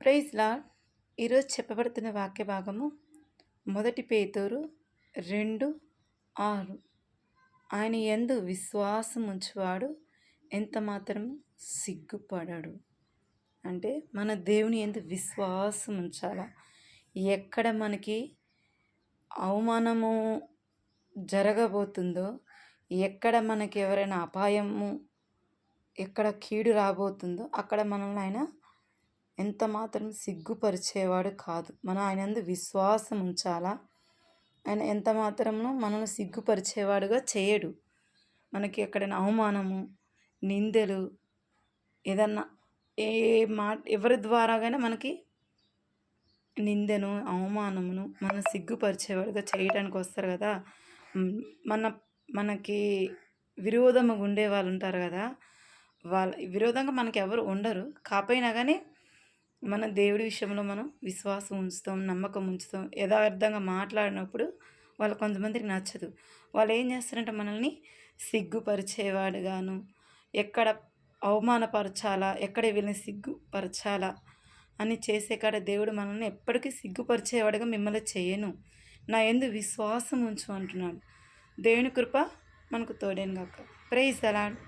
Praise lord. ఈరోజు చెప్పబడుతున్న వాక్య భాగము 1 పేతురు 2:6. ఆయన యందు విశ్వాసం ఉంచువాడు ఎంత మాత్రం సిగ్గుపడడు. అంటే మన దేవుని యందు విశ్వాసం ఉంచాలా. ఎక్కడ మనకి అవమానము జరగబోతుందో, ఎక్కడ మనకి ఎవరైనా అపాయము, ఎక్కడ కీడు రాబోతుందో అక్కడ మనల్ని ఆయన ఎంత మాత్రం సిగ్గుపరిచేవాడు కాదు. ఆయన యందు విశ్వాసం ఉంచాలా. ఆయన ఎంత మాత్రము మనల్ని సిగ్గుపరిచేవాడుగా చేయడు. మనకి ఎక్కడైనా అవమానము, నిందలు, ఏదన్నా ఏ ఎవరి ద్వారాగానే మనకి నిందను, అవమానమును మనం సిగ్గుపరిచేవాడుగా చేయడానికి వస్తారు కదా. మనకి విరోధముగా ఉండే వాళ్ళు ఉంటారు కదా. వాళ్ళ విరోధంగా మనకి ఎవరు ఉండరు. కాకపోయినా కానీ మన దేవుడి విషయంలో మనం విశ్వాసం ఉంచుతాం, నమ్మకం ఉంచుతాం. యథార్థంగా మాట్లాడినప్పుడు వాళ్ళు కొంతమందికి నచ్చదు. వాళ్ళు ఏం చేస్తారంటే మనల్ని సిగ్గుపరిచేవాడుగాను, ఎక్కడ అవమానపరచాలా, ఎక్కడ వీళ్ళని సిగ్గుపరచాలా అని చేసే కాడ దేవుడు మనల్ని ఎప్పటికీ సిగ్గుపరిచేవాడుగా మిమ్మల్ని చేయను, నా యందు విశ్వాసం ఉంచు అంటున్నాడు. దేవుని కృప మనకు తోడేను గాక. Praise the lord.